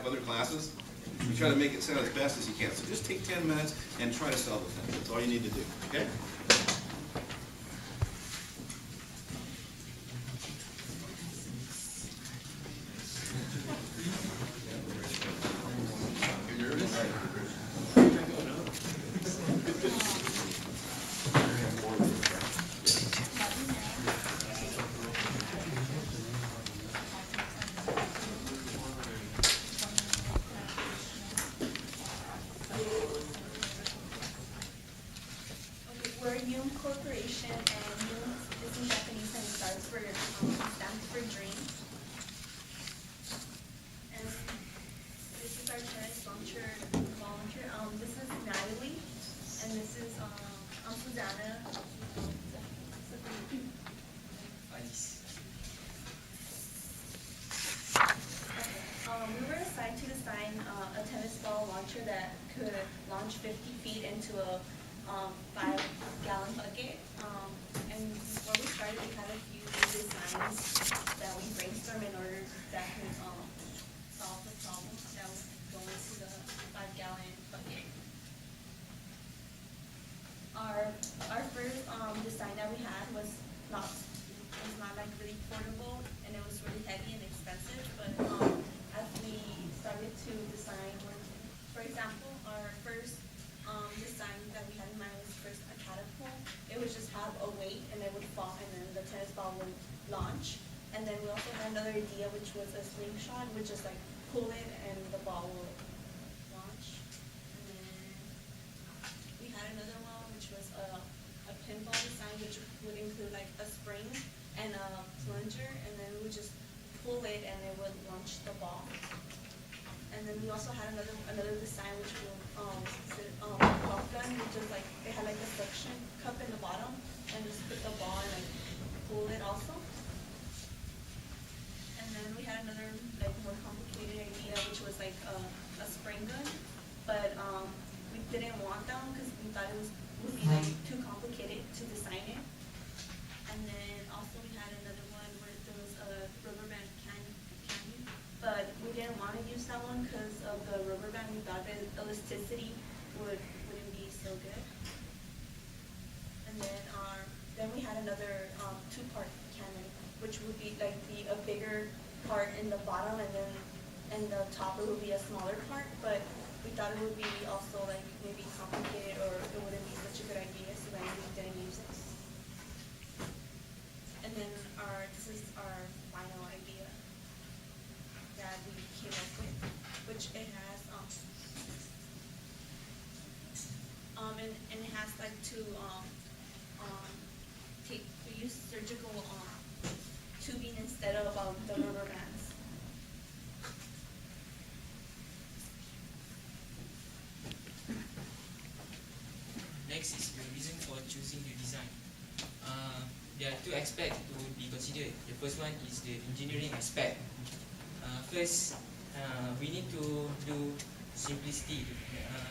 other classes. We try to make it sound as best as you can. So just take 10 minutes and try to sell the thing. That's all you need to do, okay? We're Yum Corporation, and Yum is in Japanese and stands for dream. And this is our tennis volunteer. This is Natalie, and this is Susana. We were assigned to design a tennis ball launcher that could launch 50 feet into a 5-gallon bucket. And before we started, we had a few designs that we brainstormed in order that could solve the problem that was going into the 5-gallon bucket. Our first design that we had was not like really portable, and it was really heavy and expensive. But as we started to design, for example, our first design that we had in mind was first a catapult. It would just have a weight and it would fall, and then the tennis ball would launch. And then we also had another idea, which was a slingshot, which is like pull it and the ball will launch. And then we had another one, which was a pinball design, which would include like a spring and a plunger, and then we would just pull it and it would launch the ball. And then we also had another design, which was pop gun, which is like it had like a suction cup in the bottom, and just put the ball and like pull it also. And then we had another like more complicated idea, which was like a spring gun, but we didn't want that one because we thought it would be like too complicated to design it. And then also we had another one where there was a rubber band candy, but we didn't want to use that one because of the rubber band. We thought the elasticity wouldn't be so good. And then we had another 2-part cannon, which would be like a bigger part in the bottom, and then in the top it would be a smaller part. But we thought it would be also like maybe complicated, or it wouldn't be such a good idea, so then we didn't use it. And then this is our final idea that we came up with, which it has and it has like to use surgical tubing instead of the rubber bands. Next is the reason for choosing the design. There are 2 aspects to be considered. The first one is the engineering aspect. First, we need to do simplicity.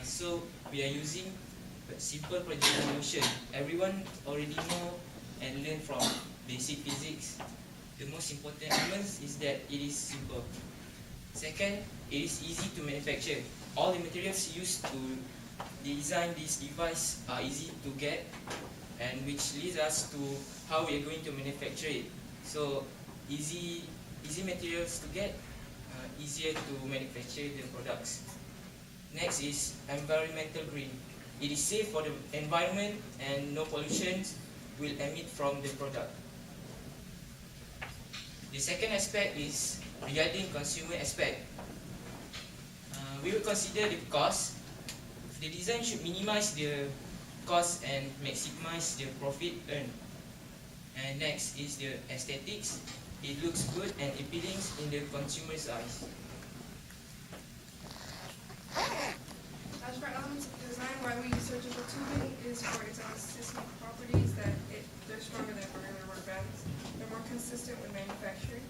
So we are using simple projection motion. Everyone already know and learn from basic physics. The most important element is that it is simple. Second, it is easy to manufacture. All the materials used to design this device are easy to get, and which leads us to how we are going to manufacture it. So easy materials to get, easier to manufacture the products. Next is environmental green. It is safe for the environment and no pollution will emit from the product. The second aspect is regarding consumer aspect. We will consider the cost. The design should minimize the cost and maximize the profit earned. And next is the aesthetics. It looks good and appealing in the consumer's eyes. As for elements of design, why we use surgical tubing is for its elastic properties, that they're stronger than regular rubber bands. They're more consistent when manufacturing.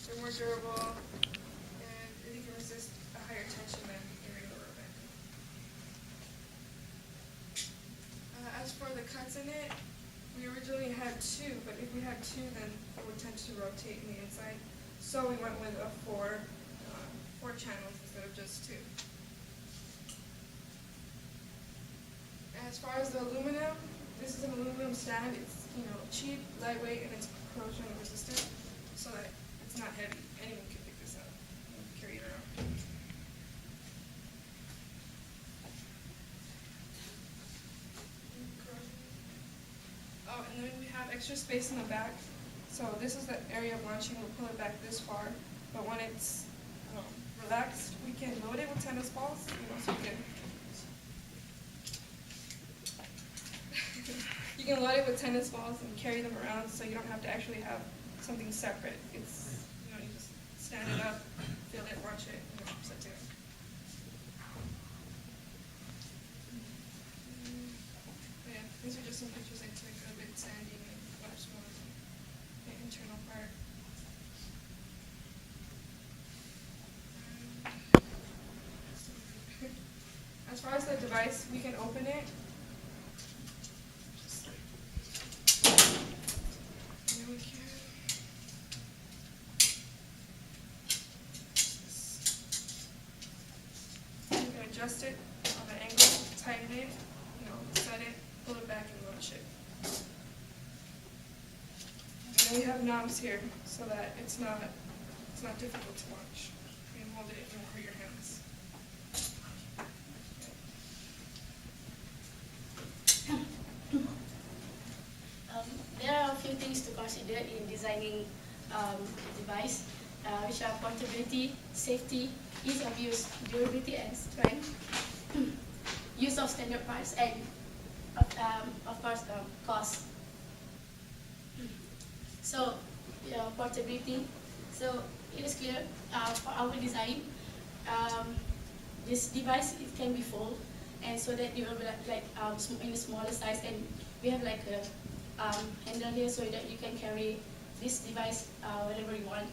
They're more durable, and they can resist a higher tension than a regular rubber band. As for the cuts in it, we originally had 2, but if we had 2, then it would tend to rotate in the inside. So we went with four channels instead of just two. As far as the aluminum, this is an aluminum stand. It's cheap, lightweight, and it's corrosion resistant, so that it's not heavy. Anyone can pick this up and carry it around. Oh, and then we have extra space in the back. So this is the area of launching. We'll pull it back this far, but when it's relaxed, we can load it with tennis balls. So we can. You can load it with tennis balls and carry them around, so you don't have to actually have something separate. It's you just stand it up, fill it, launch it, set it. Yeah, these are just some pictures I took of it sanding and flash mold, the internal part. As far as the device, we can open it. We can adjust it on the angle, tighten it, set it, pull it back, and launch it. And then we have knobs here so that it's not difficult to launch. You can hold it and it won't hurt your hands. There are a few things to consider in designing a device, which are portability, safety, ease of use, durability and strength, use of standard parts, and of course cost. So portability. So it is clear for our design, this device it can be folded, and so that you will be in a smaller size, and we have like a handle here so that you can carry this device wherever you want.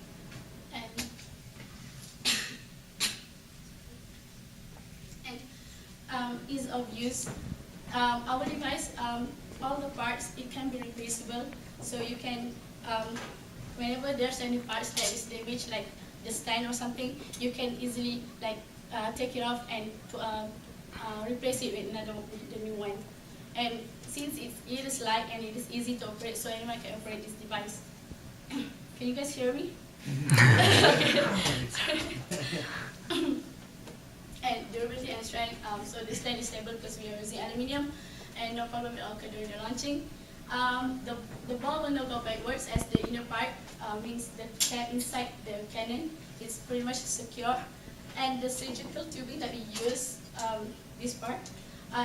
And ease of use. Our device, all the parts, it can be replaceable, so you can, whenever there's any parts that is damaged, like the stand or something, you can easily take it off and replace it with the new one. And since it is light and it is easy to operate, so anyone can operate this device. Can you guys hear me? And durability and strength. So this stand is stable because we are using aluminium, and no problem at all during the launching. The ball will not go backwards, as the inner part means the inside the cannon is pretty much secure. And the surgical tubing that we use, this part,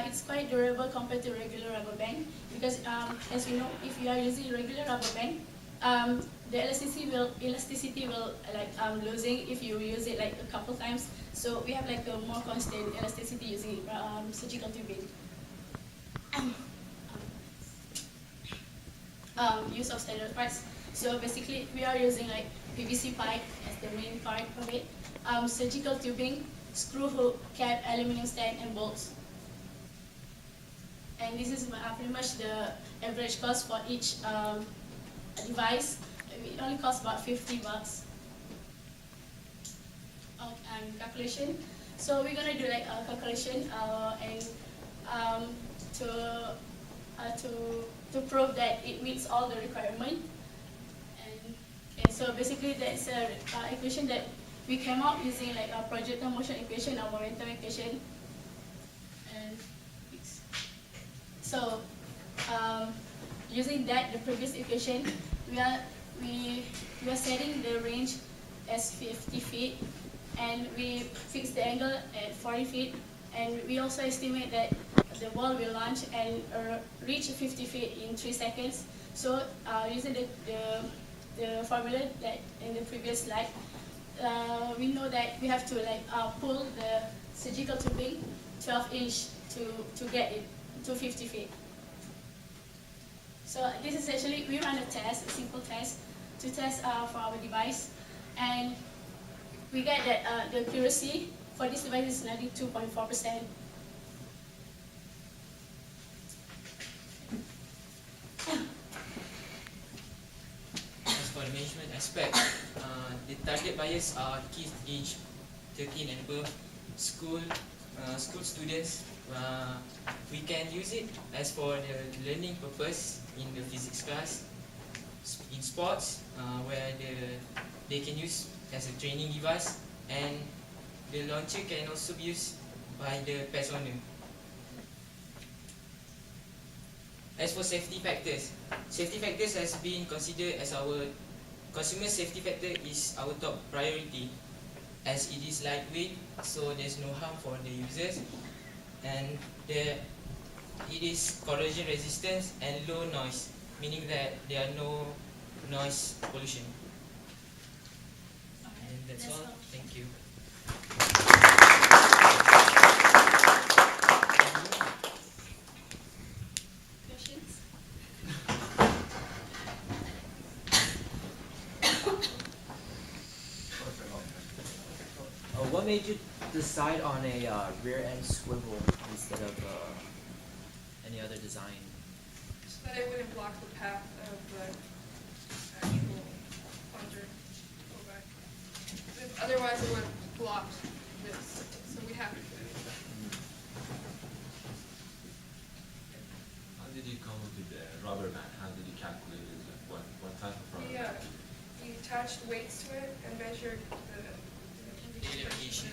it's quite durable compared to regular rubber band, because as you know, if you are using regular rubber band, the elasticity will losing if you use it a couple times. So we have a more constant elasticity using surgical tubing. Use of standard parts. So basically, we are using PVC pipe as the main part of it. Surgical tubing, screw hook, cap, aluminum stand, and bolts. And this is pretty much the average cost for each device. It only costs about $50. Calculation. So we're gonna do a calculation and to prove that it meets all the requirement. And so basically that's an equation that we came up using a projectile motion equation or momentum equation. And so using that, the previous equation, we are setting the range as 50 feet, and we fix the angle at 40 feet, and we also estimate that the ball will launch and reach 50 feet in 3 seconds. So using the formula that in the previous slide, we know that we have to pull the surgical tubing 12-inch to get it to 50 feet. So this is actually, we run a test, a simple test, to test for our device, and we get that the accuracy for this device is 92.4%. As for the management aspect, the target buyers are kids aged 13 and above, school students. We can use it as for the learning purpose in the physics class, in sports, where they can use as a training device, and the launcher can also be used by the pet owner. As for safety factors has been considered as our consumer safety factor is our top priority, as it is lightweight, so there's no harm for the users, and it is corrosion resistant and low noise, meaning that there are no noise pollution. And that's all. Thank you. Questions? What made you decide on a rear end swivel instead of any other design? So that it wouldn't block the path of the actual plunger go back. Otherwise it would have blocked this. So we have to do it. How did you come up with the rubber band? How did you calculate it? What type of rubber band? We attached weights to it and measured the elevation.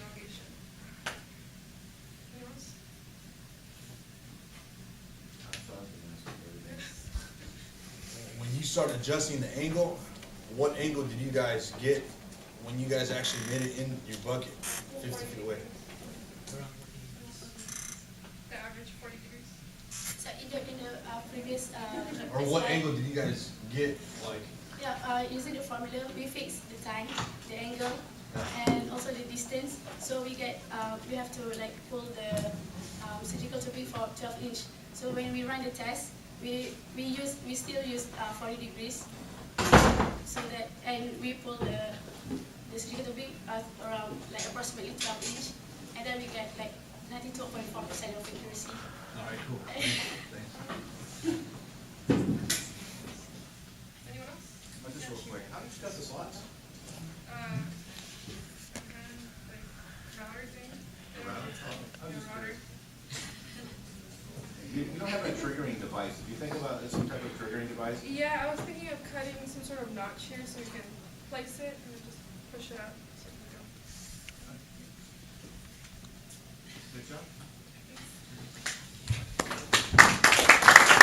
Anyone else? When you start adjusting the angle, what angle did you guys get when you guys actually made it in your bucket, 50 feet away? The average 40 degrees. So in the previous Or what slide, angle did you guys get, like? yeah, using the formula, we fix the time, the angle, and also the distance. So we have to like pull the surgical tubing for 12-inch. So when we run the test, we still use 40 degrees. So that, and we pull the surgical tubing around like approximately 12-inch, and then we get like 92.4% of accuracy. All right, cool. Anyone else? Just real quick, how did you cut the slots? And like router thing. A router? Yeah, I'm just router. You don't have a triggering device. If you think about some type of triggering device, Yeah, I was thinking of cutting some sort of notch here so we can place it and then just push it out. So we go. good job.